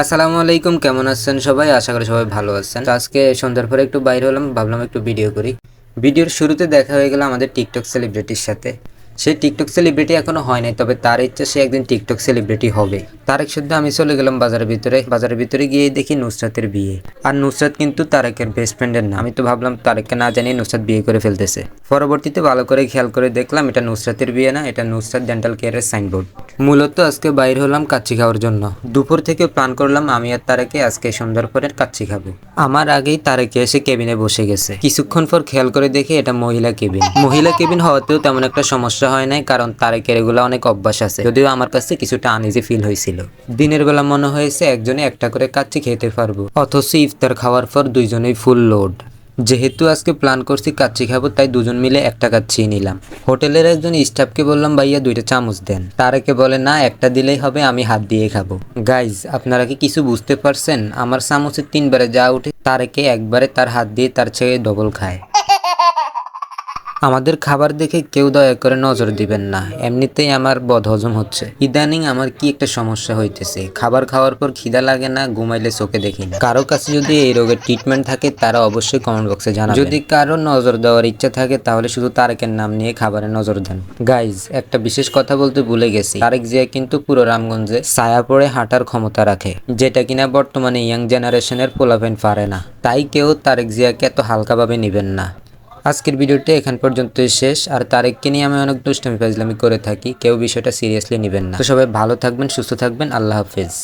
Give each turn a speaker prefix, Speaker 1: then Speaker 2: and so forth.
Speaker 1: আসসালামু আলাইকুম, কেমন আছেন সবাই? আশা করি সবাই ভালো আছেন। তো আজকে সন্ধ্যার পরে একটু বাইরে হলাম, ভাবলাম একটু ভিডিও করি। ভিডিওর শুরুতে দেখা হয়ে গেল আমাদের টিকটক সেলিব্রিটির সাথে। সেই টিকটক সেলিব্রিটি এখনো হয় নাই, তবে তার ইচ্ছা সে একদিন টিকটক সেলিব্রিটি হবে। তারেক শুদ্ধ আমি চলে গেলাম বাজারের ভিতরে গিয়ে দেখি নুসরাতের বিয়ে। আর নুসরাত কিন্তু তারেকের বেস্ট ফ্রেন্ডের না। আমি তো ভাবলাম তারেককে না জানিয়ে নুসরাত বিয়ে করে ফেলতেছে। পরবর্তীতে ভালো করে খেয়াল করে দেখলাম এটা নুসরাতের বিয়ে না, এটা নুসরাত ডেন্টাল কেয়ারের সাইনবোর্ড। মূলত আজকে বাইর হলাম কাচ্চি খাওয়ার জন্য। দুপুর থেকে প্ল্যান করলাম আমি আর তারেকে আজকে সন্ধ্যার পরে কাচ্চি খাবো। আমার আগেই তারেকে এসে কেবিনে বসে গেছে। কিছুক্ষণ পর খেয়াল করে দেখি এটা মহিলা কেবিন। মহিলা কেবিন হওয়াতেও তেমন একটা সমস্যা হয় নাই, কারণ তারেকের এগুলো অনেক অভ্যাস আছে। যদিও আমার কাছে কিছুটা আনইজি ফিল হয়েছিল। দিনের বেলা মনে হয়েছে একজনে একটা করে কাচ্চি খেতে পারবো, অথচ ইফতার খাওয়ার পর দুইজনেই ফুল লোড। যেহেতু আজকে প্ল্যান করছি কাচ্চি খাবো, তাই দুজন মিলে একটা কাচ্চি নিলাম। হোটেলের একজন স্টাফকে বললাম ভাইয়া 2টা চামচ দেন। তারেকে বলে না, একটা দিলেই হবে, আমি হাত দিয়ে খাবো। গাইজ, আপনারা কি কিছু বুঝতে পারছেন? আমার চামচের 3বারে যা উঠে তারেকে একবারে তার হাত দিয়ে তার চেয়ে ডবল খায়। আমাদের খাবার দেখে কেউ দয়া করে নজর দিবেন না, এমনিতেই আমার বদহজম হচ্ছে। ইদানিং আমার কি একটা সমস্যা হইতেছে, খাবার খাওয়ার পর খিদা লাগে না, ঘুমাইলে চোখে দেখি না। কারো কাছে যদি এই রোগের ট্রিটমেন্ট থাকে তারা অবশ্যই কমেন্ট বক্সে জানাবেন। যদি কারো নজর দেওয়ার ইচ্ছা থাকে তাহলে শুধু তারেকের নাম নিয়ে খাবারে নজর দেন। গাইজ, একটা বিশেষ কথা বলতে ভুলে গেছি, তারেক জিয়া কিন্তু পুরো রামগঞ্জে ছায়া পড়ে হাঁটার ক্ষমতা রাখে, যেটা কিনা বর্তমানে ইয়াং জেনারেশনের পোলাপেন পারে না। তাই কেউ তারেক জিয়াকে এত হালকাভাবে নিবেন না। আজকের ভিডিওটি এখান পর্যন্তই শেষ। আর তারেককে নিয়ে আমি অনেক দুষ্টামি ফাজলামি করে থাকি, কেউ বিষয়টা সিরিয়াসলি নেবেন না। তো সবাই ভালো থাকবেন, সুস্থ থাকবেন, আল্লাহ হাফেজ।